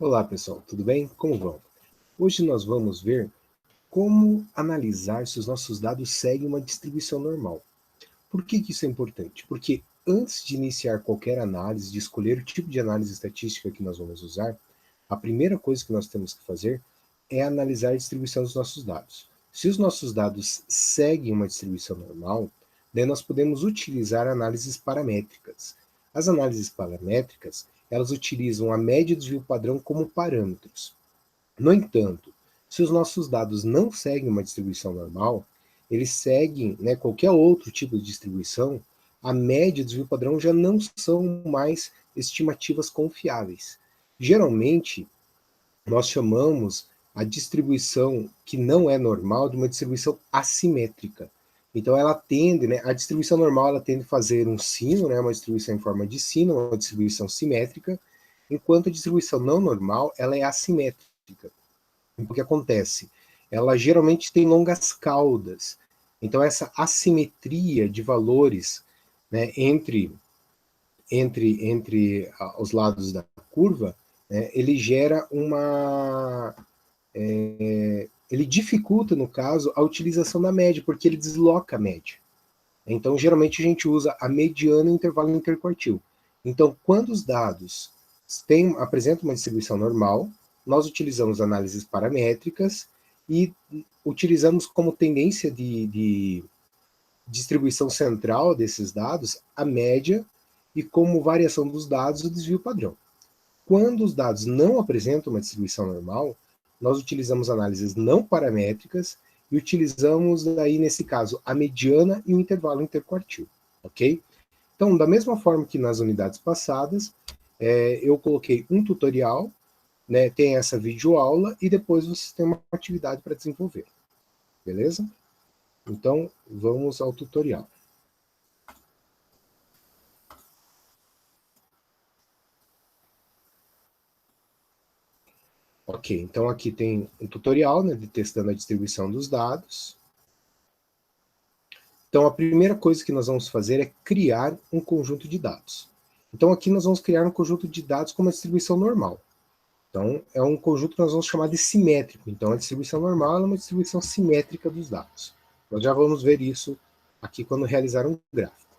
Olá pessoal, tudo bem? Como vão? Hoje nós vamos ver como analisar se os nossos dados seguem uma distribuição normal. Por que isso é importante? Porque antes de iniciar qualquer análise, de escolher o tipo de análise estatística que nós vamos usar, a primeira coisa que nós temos que fazer é analisar a distribuição dos nossos dados. Se os nossos dados seguem uma distribuição normal, daí nós podemos utilizar análises paramétricas. As análises paramétricas, elas utilizam a média e o desvio padrão como parâmetros. No entanto, se os nossos dados não seguem uma distribuição normal, eles seguem, qualquer outro tipo de distribuição, a média e o desvio padrão já não são mais estimativas confiáveis. Geralmente, nós chamamos a distribuição que não é normal de uma distribuição assimétrica. Então ela tende, a distribuição normal ela tende a fazer um sino, uma distribuição em forma de sino, uma distribuição simétrica, enquanto a distribuição não normal ela é assimétrica. O que acontece? Ela geralmente tem longas caudas. Então essa assimetria de valores, entre os lados da curva, ele gera ele dificulta, no caso, a utilização da média, porque ele desloca a média. Então, geralmente, a gente usa a mediana e o intervalo interquartil. Então, quando os dados apresentam uma distribuição normal, nós utilizamos análises paramétricas e utilizamos como tendência de distribuição central desses dados a média e como variação dos dados o desvio padrão. Quando os dados não apresentam uma distribuição normal, nós utilizamos análises não paramétricas e utilizamos, aí, nesse caso, a mediana e o intervalo interquartil, ok? Então, da mesma forma que nas unidades passadas, eu coloquei um tutorial, tem essa videoaula e depois você tem uma atividade para desenvolver, beleza? Então, vamos ao tutorial. Ok, então aqui tem um tutorial, de testando a distribuição dos dados. Então, a primeira coisa que nós vamos fazer é criar um conjunto de dados. Então, aqui nós vamos criar um conjunto de dados com uma distribuição normal. Então, é um conjunto que nós vamos chamar de simétrico. Então, a distribuição normal é uma distribuição simétrica dos dados. Nós já vamos ver isso aqui quando realizar um gráfico.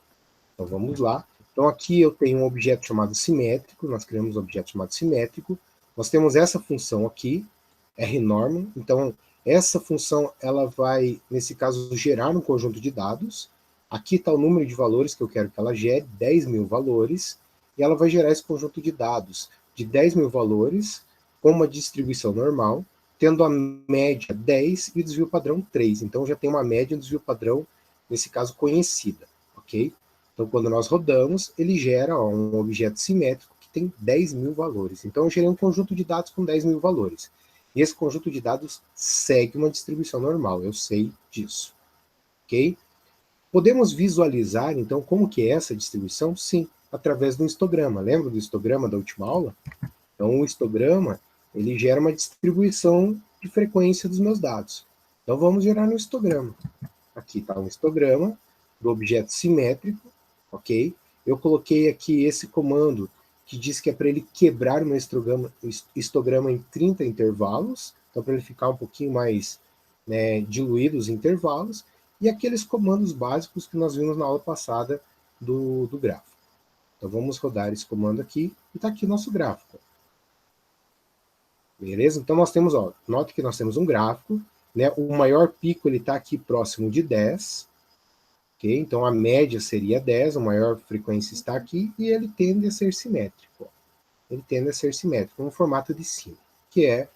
Então, vamos lá. Então, aqui eu tenho um objeto chamado simétrico. Nós criamos um objeto chamado simétrico. Nós temos essa função aqui, rnorm. Então, essa função ela vai, nesse caso, gerar um conjunto de dados. Aqui está o número de valores que eu quero que ela gere, 10.000 valores, e ela vai gerar esse conjunto de dados de 10.000 valores com uma distribuição normal, tendo a média 10 e o desvio padrão 3. Então já tem uma média e um desvio padrão, nesse caso, conhecida, ok? Então quando nós rodamos, ele gera um objeto simétrico que tem 10.000 valores. Então eu gerei um conjunto de dados com 10.000 valores. E esse conjunto de dados segue uma distribuição normal, eu sei disso, ok? Podemos visualizar, então, como que é essa distribuição? Sim, através do histograma. Lembra do histograma da última aula? Então, o histograma, ele gera uma distribuição de frequência dos meus dados. Então, vamos gerar no histograma. Aqui está um histograma do objeto simétrico, ok? Eu coloquei aqui esse comando que diz que é para ele quebrar o meu histograma em 30 intervalos, então para ele ficar um pouquinho mais diluído os intervalos, e aqueles comandos básicos que nós vimos na aula passada do gráfico. Então vamos rodar esse comando aqui, e está aqui o nosso gráfico. Beleza? Então nós temos, note que nós temos um gráfico, o maior pico ele está aqui próximo de 10, okay? Então a média seria 10, a maior frequência está aqui, e ele tende a ser simétrico. Ele tende a ser simétrico no formato de sino, que é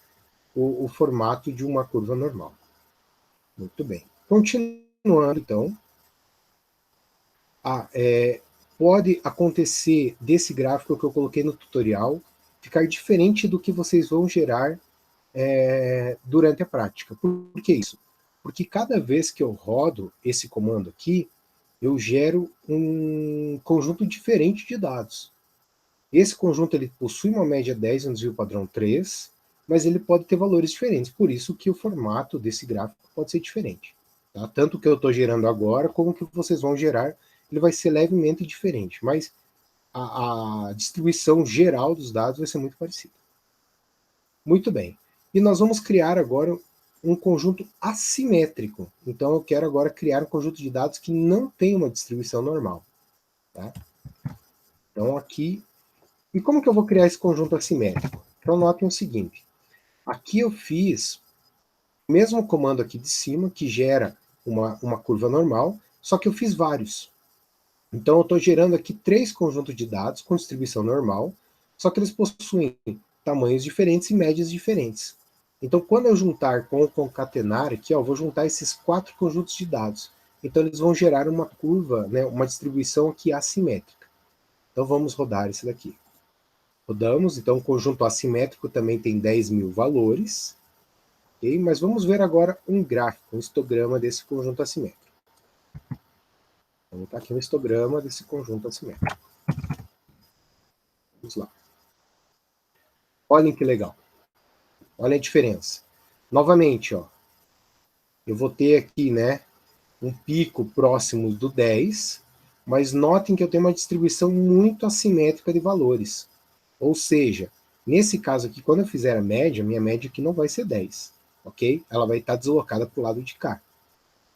o formato de uma curva normal. Muito bem. Continuando, então, pode acontecer desse gráfico que eu coloquei no tutorial ficar diferente do que vocês vão gerar durante a prática. Por que isso? Porque cada vez que eu rodo esse comando aqui, eu gero um conjunto diferente de dados. Esse conjunto ele possui uma média 10 e um desvio padrão 3, mas ele pode ter valores diferentes, por isso que o formato desse gráfico pode ser diferente. Tá? Tanto que eu estou gerando agora, como que vocês vão gerar, ele vai ser levemente diferente, mas a distribuição geral dos dados vai ser muito parecida. Muito bem. E nós vamos criar agora um conjunto assimétrico. Então, eu quero agora criar um conjunto de dados que não tem uma distribuição normal. Tá? Então, aqui... E como que eu vou criar esse conjunto assimétrico? Então, notem o seguinte. Aqui eu fiz o mesmo comando aqui de cima, que gera uma curva normal, só que eu fiz vários. Então, eu estou gerando aqui 3 conjuntos de dados com distribuição normal, só que eles possuem tamanhos diferentes e médias diferentes. Então, quando eu juntar com o concatenar aqui, ó, eu vou juntar esses 4 conjuntos de dados. Então, eles vão gerar uma curva, né, uma distribuição aqui assimétrica. Então, vamos rodar isso daqui. Rodamos, então o conjunto assimétrico também tem 10.000 valores. Okay? Mas vamos ver agora um gráfico, um histograma desse conjunto assimétrico. Vamos botar aqui um histograma desse conjunto assimétrico. Vamos lá. Olhem que legal. Olha a diferença. Novamente, ó, eu vou ter aqui, né, um pico próximo do 10, mas notem que eu tenho uma distribuição muito assimétrica de valores. Ou seja, nesse caso aqui, quando eu fizer a média, minha média aqui não vai ser 10, ok? Ela vai estar deslocada para o lado de cá.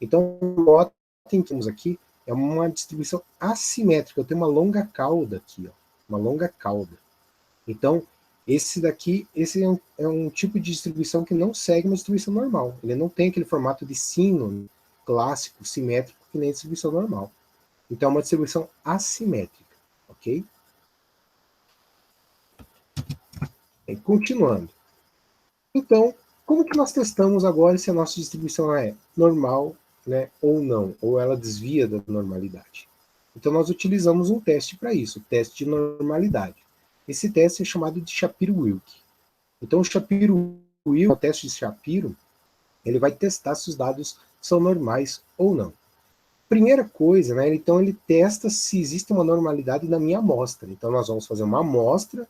Então, notem que temos aqui é uma distribuição assimétrica. Eu tenho uma longa cauda aqui, ó, uma longa cauda. Então, esse é um tipo de distribuição que não segue uma distribuição normal. Ele não tem aquele formato de sino clássico, simétrico, que nem a distribuição normal. Então, é uma distribuição assimétrica, ok? E continuando. Então, como que nós testamos agora se a nossa distribuição é normal, né, ou não, ou ela desvia da normalidade? Então, nós utilizamos um teste para isso, o teste de normalidade. Esse teste é chamado de Shapiro-Wilk. Então, o Shapiro-Wilk, o teste de Shapiro, ele vai testar se os dados são normais ou não. Primeira coisa, né, então ele testa se existe uma normalidade na minha amostra. Então, nós vamos fazer uma amostra,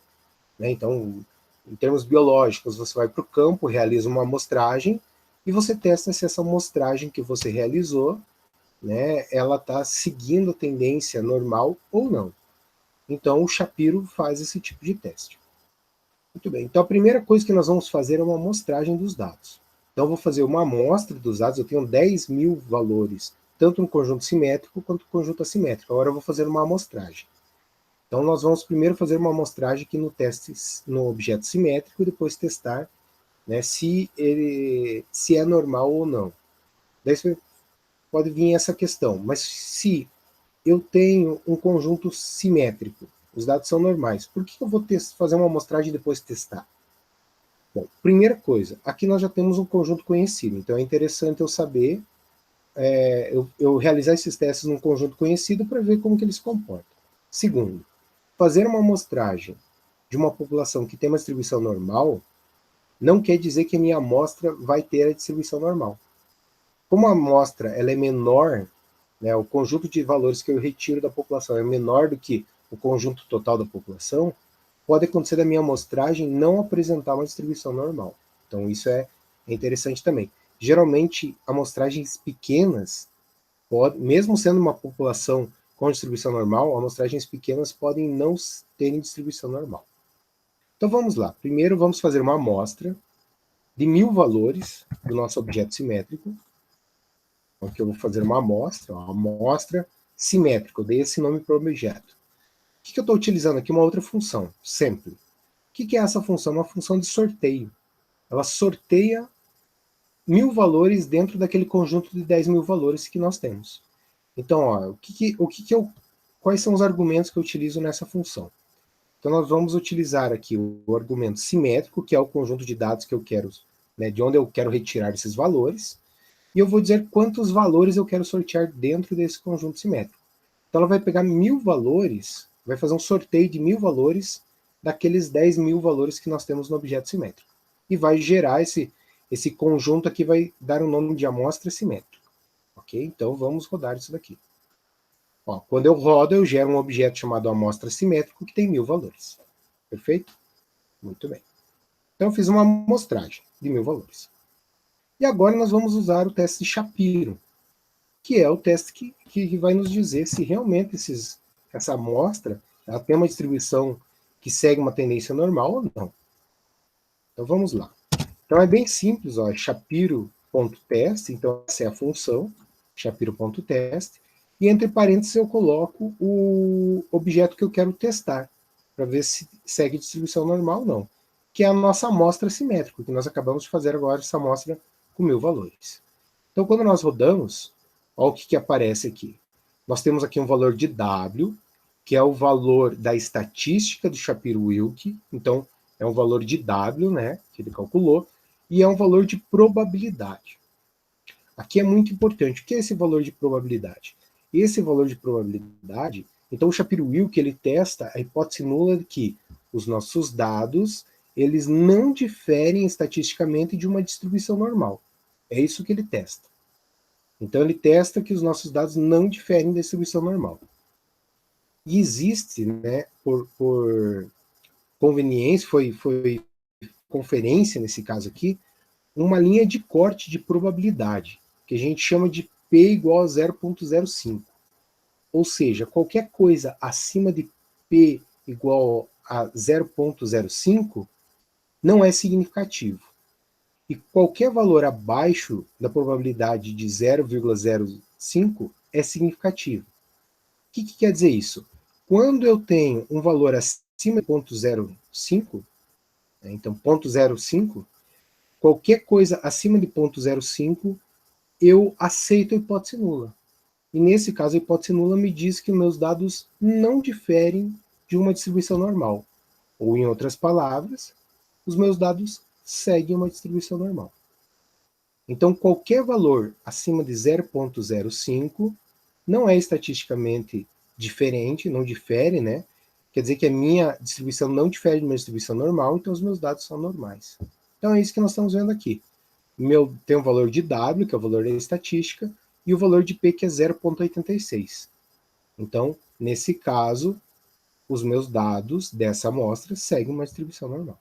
né, então, em termos biológicos, você vai para o campo, realiza uma amostragem, e você testa se essa amostragem que você realizou, né, ela está seguindo a tendência normal ou não. Então, o Shapiro faz esse tipo de teste. Muito bem, então a primeira coisa que nós vamos fazer é uma amostragem dos dados. Então, eu vou fazer uma amostra dos dados, eu tenho 10.000 valores, tanto no conjunto simétrico quanto no conjunto assimétrico. Agora eu vou fazer uma amostragem. Então, nós vamos primeiro fazer uma amostragem aqui no teste no objeto simétrico e depois testar, né, se é normal ou não. Daí pode vir essa questão, mas se eu tenho um conjunto simétrico, os dados são normais, por que eu vou fazer uma amostragem e depois testar? Bom, primeira coisa, aqui nós já temos um conjunto conhecido, então é interessante eu saber, eu realizar esses testes num conjunto conhecido para ver como que eles se comportam. Segundo, fazer uma amostragem de uma população que tem uma distribuição normal não quer dizer que a minha amostra vai ter a distribuição normal. Como a amostra ela é menor, né, o conjunto de valores que eu retiro da população é menor do que o conjunto total da população, pode acontecer da minha amostragem não apresentar uma distribuição normal. Então isso é interessante também. Geralmente, amostragens pequenas, mesmo sendo uma população com distribuição normal, amostragens pequenas podem não terem distribuição normal. Então vamos lá. Primeiro vamos fazer uma amostra de 1.000 valores do nosso objeto simétrico. Então aqui eu vou fazer uma amostra simétrica. Eu dei esse nome para o objeto. O que eu estou utilizando aqui? Uma outra função, sample. O que é essa função? Uma função de sorteio. Ela sorteia 1.000 valores dentro daquele conjunto de 10.000 valores que nós temos. Então, ó, quais são os argumentos que eu utilizo nessa função? Então, nós vamos utilizar aqui o argumento simétrico, que é o conjunto de dados que eu quero, né, de onde eu quero retirar esses valores, e eu vou dizer quantos valores eu quero sortear dentro desse conjunto simétrico. Então, ela vai pegar 1.000 valores, vai fazer um sorteio de 1.000 valores daqueles 10.000 valores que nós temos no objeto simétrico. E vai gerar esse conjunto aqui, vai dar o nome de amostra simétrica. Ok? Então, vamos rodar isso daqui. Ó, quando eu rodo, eu gero um objeto chamado amostra simétrico que tem 1.000 valores. Perfeito? Muito bem. Então, eu fiz uma amostragem de 1.000 valores. E agora nós vamos usar o teste de Shapiro, que é o teste que vai nos dizer se realmente essa amostra ela tem uma distribuição que segue uma tendência normal ou não. Então vamos lá. Então é bem simples, ó, Shapiro.test, então essa é a função, Shapiro.test, e entre parênteses eu coloco o objeto que eu quero testar, para ver se segue distribuição normal ou não, que é a nossa amostra simétrica, que nós acabamos de fazer agora, essa amostra com 1000 valores. Então quando nós rodamos, olha o que aparece aqui. Nós temos aqui um valor de W, que é o valor da estatística do Shapiro-Wilk, então é um valor de W, né, que ele calculou, e é um valor de probabilidade. Aqui é muito importante. O que é esse valor de probabilidade? Esse valor de probabilidade, então o Shapiro-Wilk ele testa a hipótese nula de que os nossos dados eles não diferem estatisticamente de uma distribuição normal. É isso que ele testa. Então ele testa que os nossos dados não diferem da distribuição normal. E existe, né, por conveniência, foi conferência nesse caso aqui, uma linha de corte de probabilidade, que a gente chama de P igual a 0,05. Ou seja, qualquer coisa acima de P igual a 0,05 não é significativo. E qualquer valor abaixo da probabilidade de 0,05 é significativo. O que quer dizer isso? Quando eu tenho um valor acima de 0,05, então 0,05, qualquer coisa acima de 0,05, eu aceito a hipótese nula. E nesse caso, a hipótese nula me diz que meus dados não diferem de uma distribuição normal. Ou, em outras palavras, os meus dados seguem uma distribuição normal. Então, qualquer valor acima de 0,05 não é estatisticamente diferente, não difere, né? Quer dizer que a minha distribuição não difere de uma distribuição normal, então os meus dados são normais. Então é isso que nós estamos vendo aqui. Tem um valor de W, que é o valor da estatística, e o valor de P, que é 0,86. Então, nesse caso, os meus dados dessa amostra seguem uma distribuição normal.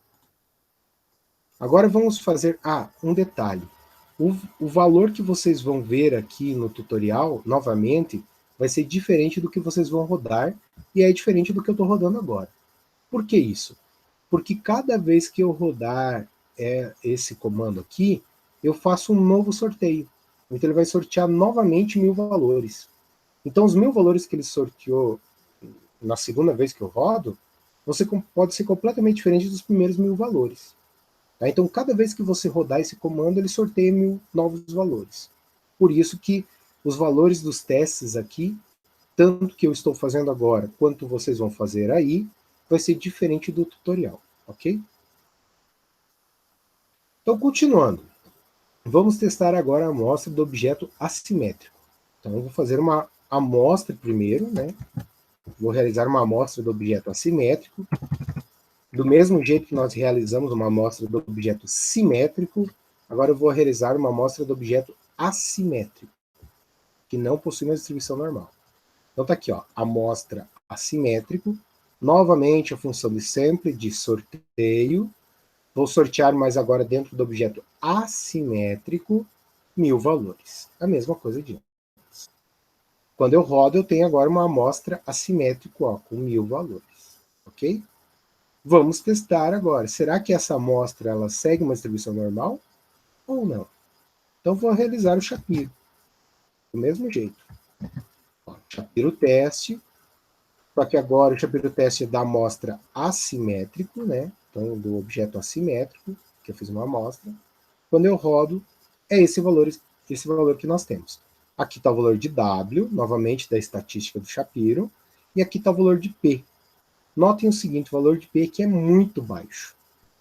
Agora vamos fazer um detalhe. O valor que vocês vão ver aqui no tutorial, novamente, vai ser diferente do que vocês vão rodar, e é diferente do que eu estou rodando agora. Por que isso? Porque cada vez que eu rodar esse comando aqui, eu faço um novo sorteio. Então ele vai sortear novamente 1000 valores. Então os 1000 valores que ele sorteou na segunda vez que eu rodo, pode ser completamente diferente dos primeiros 1000 valores. Tá? Então cada vez que você rodar esse comando, ele sorteia 1000 novos valores. Por isso que os valores dos testes aqui, tanto que eu estou fazendo agora, quanto vocês vão fazer aí, vai ser diferente do tutorial, ok? Então, continuando. Vamos testar agora a amostra do objeto assimétrico. Então, eu vou fazer uma amostra primeiro, né? Vou realizar uma amostra do objeto assimétrico. Do mesmo jeito que nós realizamos uma amostra do objeto simétrico, agora eu vou realizar uma amostra do objeto assimétrico, que não possui uma distribuição normal. Então tá aqui, ó, amostra assimétrico. Novamente a função de sempre, de sorteio. Vou sortear, mas agora dentro do objeto assimétrico, 1000 valores. A mesma coisa de antes. Quando eu rodo, eu tenho agora uma amostra assimétrica, ó, com 1000 valores. Ok? Vamos testar agora. Será que essa amostra ela segue uma distribuição normal ou não? Então vou realizar o Shapiro. Do mesmo jeito. Ó, Shapiro teste. Só que agora o Shapiro teste é da amostra assimétrico, né? Então, do objeto assimétrico, que eu fiz uma amostra. Quando eu rodo, é esse valor que nós temos. Aqui está o valor de W, novamente da estatística do Shapiro, e aqui está o valor de P. Notem o seguinte, o valor de P que é muito baixo.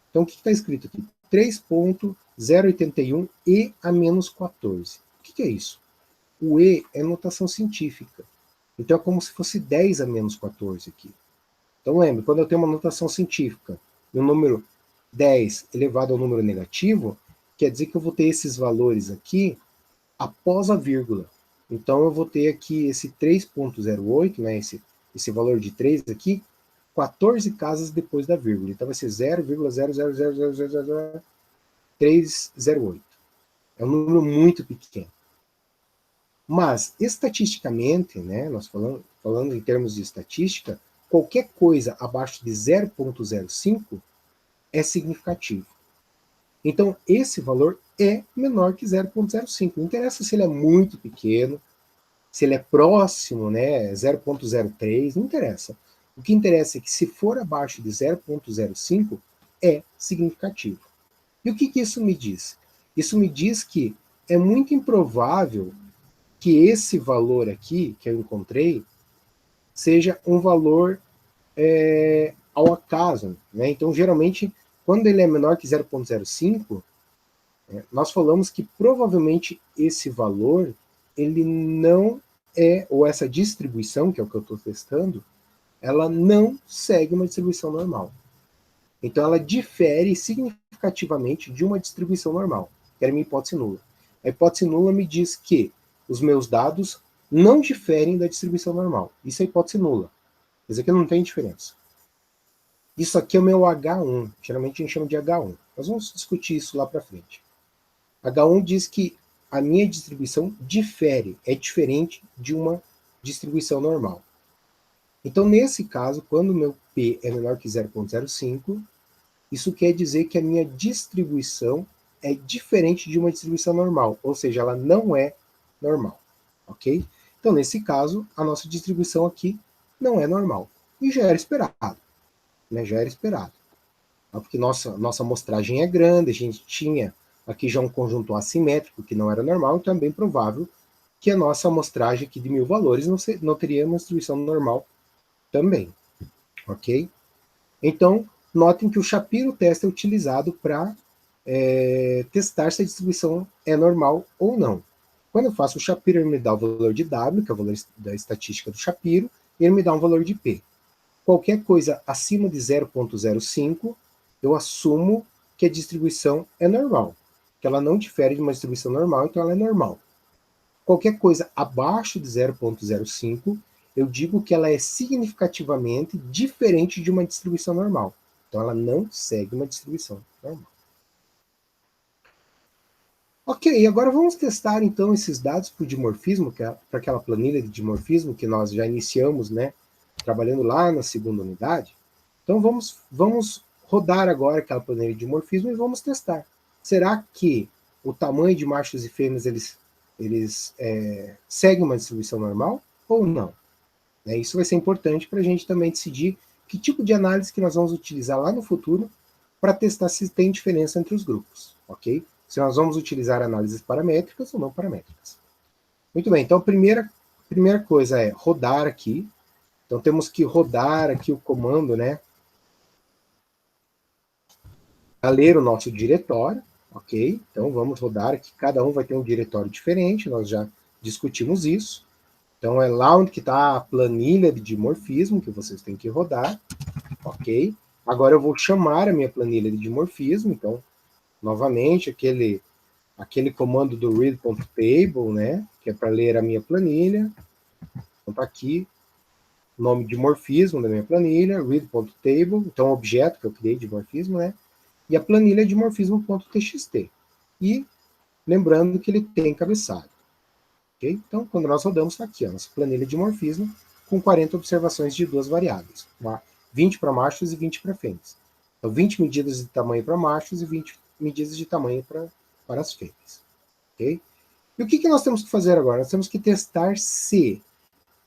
Então, o que está escrito aqui? 3.081 E a menos 14. O que é isso? O E é notação científica. Então, é como se fosse 10 a menos 14 aqui. Então, lembre, quando eu tenho uma notação científica e um número 10 elevado ao número negativo, quer dizer que eu vou ter esses valores aqui após a vírgula. Então, eu vou ter aqui esse 3.08, né, esse valor de 3 aqui, 14 casas depois da vírgula. Então, vai ser 0,0000308. É um número muito pequeno. Mas, estatisticamente, né, nós falando em termos de estatística, qualquer coisa abaixo de 0,05 é significativo. Então, esse valor é menor que 0,05. Não interessa se ele é muito pequeno, se ele é próximo, né, 0,03, não interessa. O que interessa é que se for abaixo de 0,05, é significativo. E o que isso me diz? Isso me diz que é muito improvável que esse valor aqui, que eu encontrei, seja um valor ao acaso. Né? Então, geralmente, quando ele é menor que 0,05, nós falamos que provavelmente esse valor, ele não ou essa distribuição, que é o que eu estou testando, ela não segue uma distribuição normal. Então, ela difere significativamente de uma distribuição normal, que era a minha hipótese nula. A hipótese nula me diz que os meus dados não diferem da distribuição normal. Isso é a hipótese nula. Quer dizer que não tem diferença. Isso aqui é o meu H1. Geralmente a gente chama de H1. Nós vamos discutir isso lá para frente. H1 diz que a minha distribuição difere, é diferente de uma distribuição normal. Então, nesse caso, quando o meu P é menor que 0,05, isso quer dizer que a minha distribuição é diferente de uma distribuição normal, ou seja, ela não é normal, ok? Então, nesse caso, a nossa distribuição aqui não é normal. E já era esperado, né? Já era esperado. Porque nossa amostragem é grande, a gente tinha aqui já um conjunto assimétrico que não era normal, então é bem provável que a nossa amostragem aqui de 1000 valores não teria uma distribuição normal também, ok? Então, notem que o Shapiro teste é utilizado para testar se a distribuição é normal ou não. Quando eu faço o Shapiro, ele me dá o valor de W, que é o valor da estatística do Shapiro, e ele me dá um valor de P. Qualquer coisa acima de 0,05, eu assumo que a distribuição é normal, que ela não difere de uma distribuição normal, então ela é normal. Qualquer coisa abaixo de 0,05, eu digo que ela é significativamente diferente de uma distribuição normal. Então ela não segue uma distribuição normal. Ok, agora vamos testar então esses dados para o dimorfismo, para aquela planilha de dimorfismo que nós já iniciamos, né, trabalhando lá na segunda unidade. Então vamos rodar agora aquela planilha de dimorfismo e vamos testar. Será que o tamanho de machos e fêmeas eles seguem uma distribuição normal ou não? Isso vai ser importante para a gente também decidir que tipo de análise que nós vamos utilizar lá no futuro para testar se tem diferença entre os grupos, ok? Se nós vamos utilizar análises paramétricas ou não paramétricas. Muito bem, então a primeira coisa é rodar aqui. Então temos que rodar aqui o comando, né, a ler o nosso diretório, ok? Então vamos rodar aqui, cada um vai ter um diretório diferente, nós já discutimos isso. Então é lá onde está a planilha de dimorfismo que vocês têm que rodar, ok? Agora eu vou chamar a minha planilha de dimorfismo, então, novamente, aquele comando do read.table, né, que é para ler a minha planilha. Então tá aqui, nome de dimorfismo da minha planilha, read.table, então o objeto que eu criei de dimorfismo, né, e a planilha de dimorfismo.txt. E lembrando que ele tem cabeçalho. Okay? Então, quando nós rodamos, está aqui, a nossa planilha de dimorfismo, com 40 observações de duas variáveis, 20 para machos e 20 para fêmeas. Então, 20 medidas de tamanho para machos e 20 medidas de tamanho para as fêmeas. Okay? E o que nós temos que fazer agora? Nós temos que testar se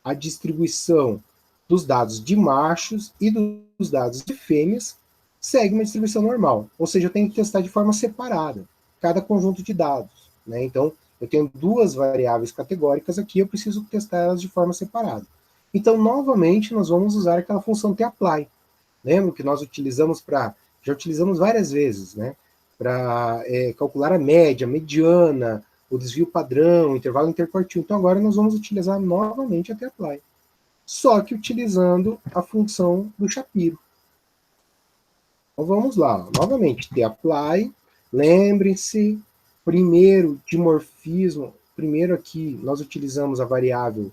a distribuição dos dados de machos e dos dados de fêmeas segue uma distribuição normal. Ou seja, eu tenho que testar de forma separada cada conjunto de dados. Né? Então, eu tenho duas variáveis categóricas aqui, eu preciso testar elas de forma separada. Então, novamente, nós vamos usar aquela função tapply. Lembra que nós utilizamos já utilizamos várias vezes, né? Para calcular a média, a mediana, o desvio padrão, o intervalo interquartil. Então, agora nós vamos utilizar novamente a tapply. Só que utilizando a função do Shapiro. Então, vamos lá. Novamente, tapply. Lembrem-se, primeiro dimorfismo, primeiro aqui nós utilizamos a variável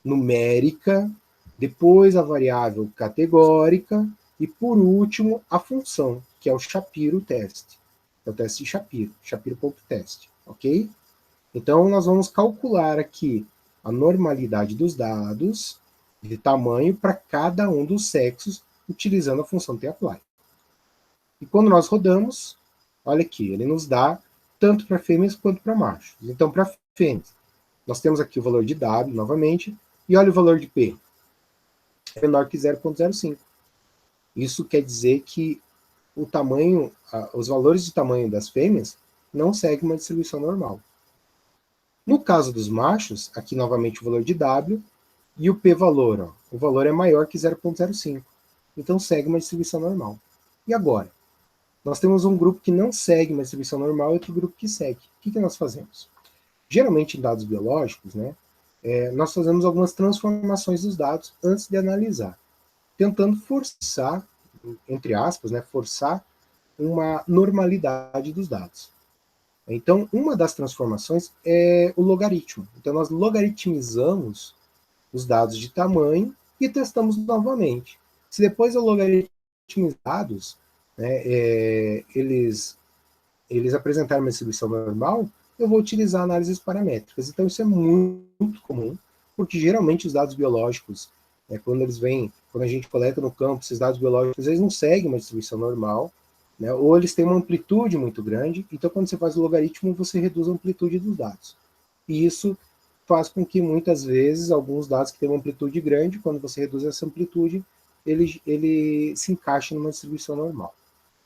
numérica, depois a variável categórica e por último a função, que é o Shapiro teste. É o teste de Shapiro, Shapiro.test, ok? Então nós vamos calcular aqui a normalidade dos dados de tamanho para cada um dos sexos utilizando a função tapply. E quando nós rodamos, olha aqui, ele nos dá tanto para fêmeas quanto para machos. Então, para fêmeas, nós temos aqui o valor de W, novamente, e olha o valor de P, é menor que 0,05. Isso quer dizer que o tamanho, os valores de tamanho das fêmeas não seguem uma distribuição normal. No caso dos machos, aqui novamente o valor de W, e o P-valor, o valor é maior que 0,05. Então segue uma distribuição normal. E agora? Nós temos um grupo que não segue uma distribuição normal e outro grupo que segue. O que nós fazemos? Geralmente em dados biológicos, né, nós fazemos algumas transformações dos dados antes de analisar, tentando forçar, entre aspas, né, forçar uma normalidade dos dados. Então, uma das transformações é o logaritmo. Então, nós logaritmizamos os dados de tamanho e testamos novamente. Se depois eu logaritmizados, né, eles apresentarem uma distribuição normal, eu vou utilizar análises paramétricas. Então, isso é muito comum, porque geralmente os dados biológicos, quando eles vêm, quando a gente coleta no campo, esses dados biológicos, eles não seguem uma distribuição normal, né, ou eles têm uma amplitude muito grande, então quando você faz o logaritmo, você reduz a amplitude dos dados. E isso faz com que, muitas vezes, alguns dados que têm uma amplitude grande, quando você reduz essa amplitude, ele se encaixa numa distribuição normal.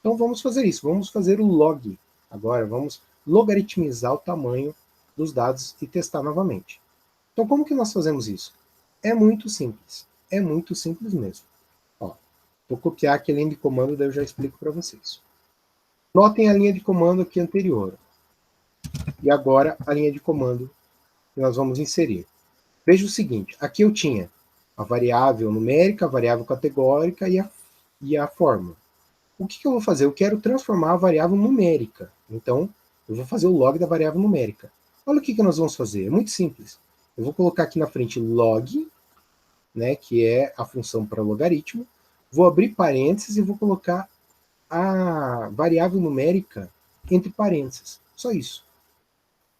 Então vamos fazer isso, vamos fazer o log. Agora vamos logaritmizar o tamanho dos dados e testar novamente. Então como que nós fazemos isso? É muito simples mesmo. Ó, vou copiar aqui a linha de comando, daí eu já explico para vocês. Notem a linha de comando aqui anterior. E agora a linha de comando que nós vamos inserir. Veja o seguinte, aqui eu tinha a variável numérica, a variável categórica e a fórmula. O que eu vou fazer? Eu quero transformar a variável numérica. Então, eu vou fazer o log da variável numérica. Olha o que nós vamos fazer. É muito simples. Eu vou colocar aqui na frente log, né, que é a função para logaritmo. Vou abrir parênteses e vou colocar a variável numérica entre parênteses. Só isso.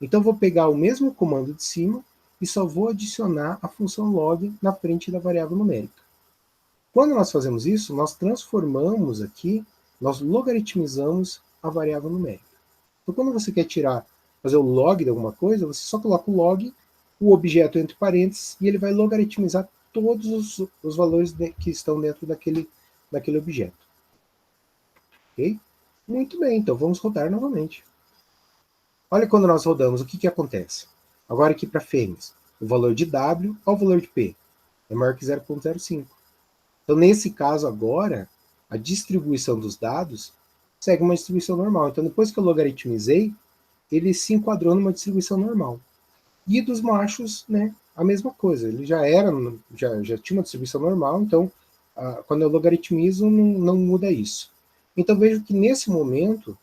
Então, vou pegar o mesmo comando de cima e só vou adicionar a função log na frente da variável numérica. Quando nós fazemos isso, nós transformamos aqui, nós logaritmizamos a variável numérica. Então, quando você quer fazer o log de alguma coisa, você só coloca o log, o objeto entre parênteses, e ele vai logaritmizar todos os valores que estão dentro daquele objeto. Ok? Muito bem, então vamos rodar novamente. Olha quando nós rodamos, o que acontece? Agora aqui para fêmeas, o valor de W ao valor de P é maior que 0,05. Então, nesse caso agora, a distribuição dos dados segue uma distribuição normal. Então, depois que eu logaritmizei, ele se enquadrou numa distribuição normal. E dos machos, né, a mesma coisa. Ele já tinha uma distribuição normal, então, quando eu logaritmizo, não muda isso. Então, vejo que nesse momento,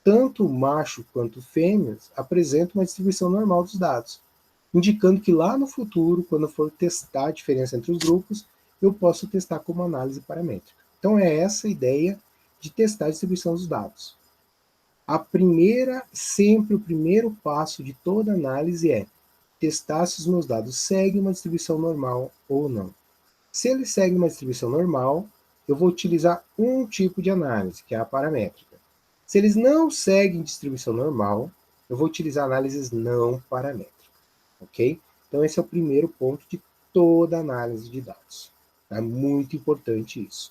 tanto macho quanto fêmeas apresentam uma distribuição normal dos dados, indicando que lá no futuro, quando eu for testar a diferença entre os grupos, eu posso testar como análise paramétrica. Então é essa a ideia de testar a distribuição dos dados. Sempre o primeiro passo de toda análise é testar se os meus dados seguem uma distribuição normal ou não. Se eles seguem uma distribuição normal, eu vou utilizar um tipo de análise, que é a paramétrica. Se eles não seguem distribuição normal, eu vou utilizar análises não paramétricas. Ok? Então esse é o primeiro ponto de toda análise de dados. É muito importante isso.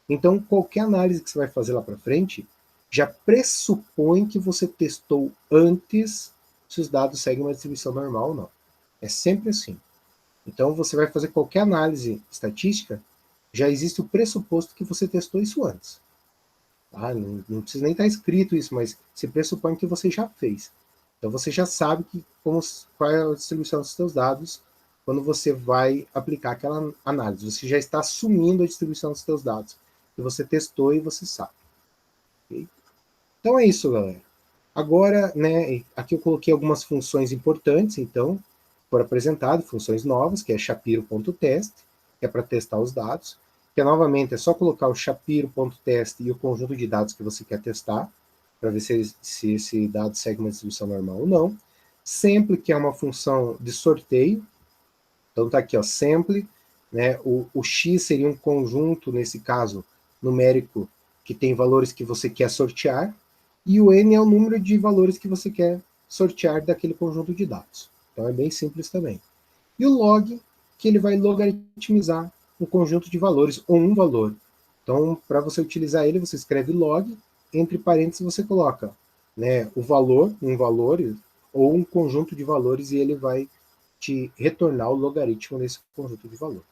Então qualquer análise que você vai fazer lá para frente, já pressupõe que você testou antes se os dados seguem uma distribuição normal ou não. É sempre assim. Então você vai fazer qualquer análise estatística, já existe o pressuposto que você testou isso antes. Não precisa nem estar escrito isso, mas se pressupõe que você já fez. Então você já sabe qual é a distribuição dos seus dados quando você vai aplicar aquela análise. Você já está assumindo a distribuição dos seus dados, que você testou e você sabe. Okay? Então é isso, galera. Agora, né, aqui eu coloquei algumas funções importantes, então, foram apresentadas, funções novas, que é Shapiro.test, que é para testar os dados, que novamente é só colocar o Shapiro.test e o conjunto de dados que você quer testar, para ver se esse dado segue uma distribuição normal ou não. Sample, que é uma função de sorteio, então está aqui, ó, sample, né, o X seria um conjunto, nesse caso, numérico, que tem valores que você quer sortear, e o n é o número de valores que você quer sortear daquele conjunto de dados. Então é bem simples também. E o log, que ele vai logaritmizar um conjunto de valores, ou um valor. Então, para você utilizar ele, você escreve log, entre parênteses você coloca, né, o valor, um valor, ou um conjunto de valores, e ele vai te retornar o logaritmo nesse conjunto de valores.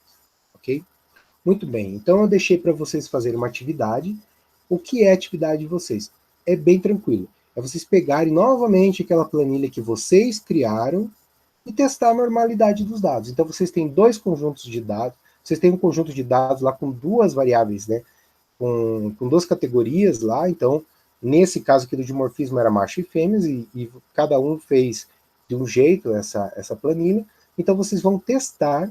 Ok? Muito bem, então eu deixei para vocês fazerem uma atividade. O que é a atividade de vocês? É bem tranquilo. É vocês pegarem novamente aquela planilha que vocês criaram e testar a normalidade dos dados. Então vocês têm dois conjuntos de dados, vocês têm um conjunto de dados lá com duas variáveis, né? Com duas categorias lá, então nesse caso aqui do dimorfismo era macho e fêmeas, e cada um fez de um jeito essa planilha, então vocês vão testar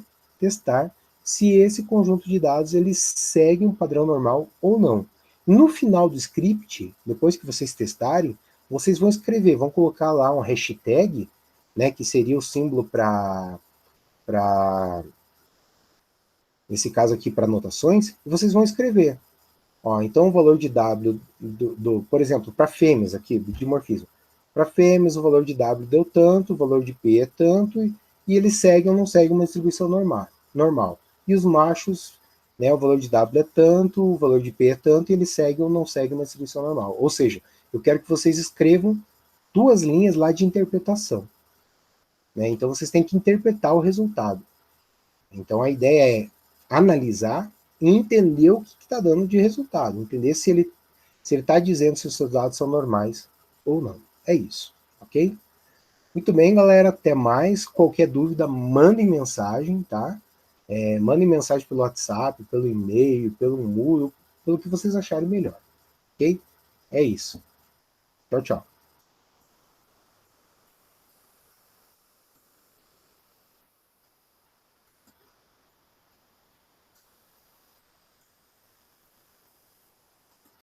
se esse conjunto de dados ele segue um padrão normal ou não. No final do script, depois que vocês testarem, vocês vão escrever, vão colocar lá um hashtag, né, que seria o símbolo para nesse caso aqui para anotações, e vocês vão escrever. Ó, então o valor de W, por exemplo, para fêmeas aqui, do dimorfismo. Para fêmeas, o valor de W deu tanto, o valor de P é tanto, e eles seguem ou não seguem uma distribuição normal. E os machos, né, o valor de W é tanto, o valor de P é tanto, e eles seguem ou não seguem uma distribuição normal. Ou seja, eu quero que vocês escrevam duas linhas lá de interpretação. Né? Então vocês têm que interpretar o resultado. Então a ideia é analisar e entender o que está dando de resultado, entender se ele está dizendo se os seus dados são normais ou não. É isso, ok? Muito bem, galera, até mais. Qualquer dúvida, mandem mensagem, tá? Mandem mensagem pelo WhatsApp, pelo e-mail, pelo Moodle, pelo que vocês acharem melhor, ok? É isso. Tchau, tchau.